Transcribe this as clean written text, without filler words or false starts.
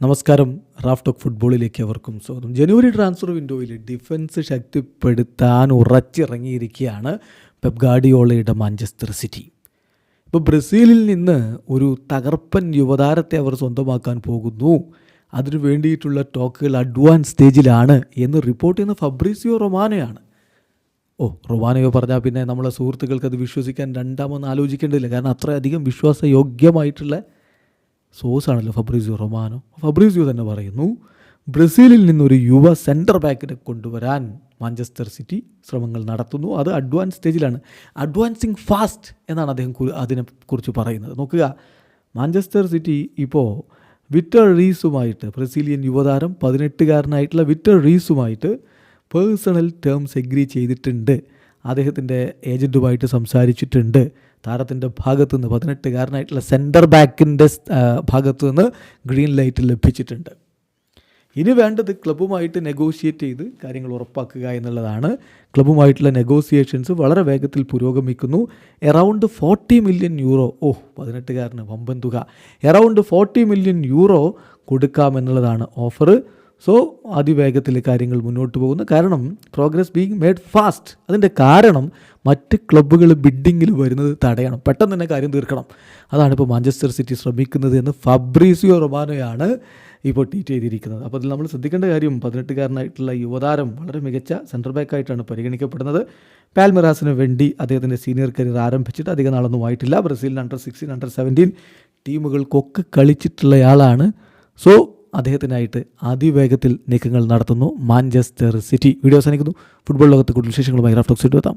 നമസ്കാരം. Raf talk ഫുട്ബോളിലേക്ക് അവർക്കും സ്വാഗതം. ജനുവരി ട്രാൻസ്ഫർ വിൻഡോയിൽ ഡിഫൻസ് ശക്തിപ്പെടുത്താൻ ഉറച്ചിറങ്ങിയിരിക്കുകയാണ് പെപ് ഗാർഡിയോളയുടെ മാഞ്ചസ്റ്റർ സിറ്റി. ഇപ്പോൾ ബ്രസീലിൽ നിന്ന് ഒരു തകർപ്പൻ യുവതാരത്തെ അവർ സ്വന്തമാക്കാൻ പോകുന്നു. അതിനു വേണ്ടിയിട്ടുള്ള ടോക്കുകൾ അഡ്വാൻസ് സ്റ്റേജിലാണ് എന്ന് റിപ്പോർട്ട് ചെയ്യുന്ന ഫബ്രീസിയോ റൊമാനോയാണ്. റൊമാനയോ പറഞ്ഞാൽ പിന്നെ നമ്മളെ സുഹൃത്തുക്കൾക്ക് അത് വിശ്വസിക്കാൻ രണ്ടാമൊന്നും ആലോചിക്കേണ്ടതില്ല. കാരണം അത്രയധികം വിശ്വാസയോഗ്യമായിട്ടുള്ള സോഴ്സാണല്ലോ ഫബ്രീസിയോ റൊമാനോ. ഫബ്രീസിയോ തന്നെ പറയുന്നു, ബ്രസീലിൽ നിന്നൊരു യുവ സെൻറ്റർ ബാക്കിനെ കൊണ്ടുവരാൻ മാഞ്ചസ്റ്റർ സിറ്റി ശ്രമങ്ങൾ നടത്തുന്നു. അത് അഡ്വാൻസ് സ്റ്റേജിലാണ്. അഡ്വാൻസിങ് ഫാസ്റ്റ് എന്നാണ് അദ്ദേഹം അതിനെക്കുറിച്ച് പറയുന്നത്. നോക്കുക, മാഞ്ചസ്റ്റർ സിറ്റി ഇപ്പോൾ വിക്ടർ റീസുമായിട്ട്, ബ്രസീലിയൻ യുവതാരം 18-കാരനായിട്ടുള്ള വിക്ടർ റീസുമായിട്ട് പേഴ്സണൽ ടേംസ് എഗ്രി ചെയ്തിട്ടുണ്ട്. അദ്ദേഹത്തിൻ്റെ ഏജൻറ്റുമായിട്ട് സംസാരിച്ചിട്ടുണ്ട്. താരത്തിൻ്റെ ഭാഗത്തു നിന്ന് 18-കാരനായിട്ടുള്ള സെൻറ്റർ ബാക്കിൻ്റെ ഭാഗത്തു നിന്ന് ഗ്രീൻ ലൈറ്റ് ലഭിച്ചിട്ടുണ്ട്. ഇനി വേണ്ടത് ക്ലബ്ബുമായിട്ട് നെഗോഷിയേറ്റ് ചെയ്ത് കാര്യങ്ങൾ ഉറപ്പാക്കുക എന്നുള്ളതാണ്. ക്ലബ്ബുമായിട്ടുള്ള നെഗോസിയേഷൻസ് വളരെ വേഗത്തിൽ പുരോഗമിക്കുന്നു. എറൗണ്ട് 40 മില്യൺ യൂറോ, 18-കാരന് വമ്പൻ തുക, എറൗണ്ട് 40 മില്യൺ യൂറോ കൊടുക്കാമെന്നുള്ളതാണ് ഓഫർ. സോ അതിവേഗത്തിൽ കാര്യങ്ങൾ മുന്നോട്ട് പോകുന്നു. കാരണം പ്രോഗ്രസ് ബീങ് മേഡ് ഫാസ്റ്റ്. അതിൻ്റെ കാരണം മറ്റ് ക്ലബ്ബുകൾ ബിഡിങ്ങിൽ വരുന്നത് തടയണം, പെട്ടെന്ന് തന്നെ കാര്യം തീർക്കണം. അതാണ് ഇപ്പോൾ മാഞ്ചസ്റ്റർ സിറ്റി ശ്രമിക്കുന്നത് എന്ന് ഫബ്രീസിയോ റൊമാനോയാണ് ഇപ്പോൾ ട്വീറ്റ് ചെയ്തിരിക്കുന്നത്. അപ്പോൾ അതിൽ നമ്മൾ ശ്രദ്ധിക്കേണ്ട കാര്യം, 18-കാരനായിട്ടുള്ള യുവതാരം വളരെ മികച്ച സെൻറ്റർ ബാക്കായിട്ടാണ് പരിഗണിക്കപ്പെടുന്നത്. പാൽമിറാസിന് വേണ്ടി അദ്ദേഹത്തിൻ്റെ സീനിയർ കരിയർ ആരംഭിച്ചിട്ട് അധികം നാളൊന്നും ആയിട്ടില്ല. ബ്രസീലിന് അണ്ടർ-16, അണ്ടർ-17 ടീമുകൾക്കൊക്കെ കളിച്ചിട്ടുള്ളയാളാണ്. സോ അദ്ദേഹത്തിനായിട്ട് അതിവേഗത്തിൽ നീക്കങ്ങൾ നടത്തുന്നു മാഞ്ചസ്റ്റർ സിറ്റി. വീഡിയോ അവസാനിക്കുന്നു. ഫുട്ബോൾ ലോകത്ത് കൂടുതൽ വിശേഷങ്ങളുമായി റാഫ് ടോക്സ് എത്താം.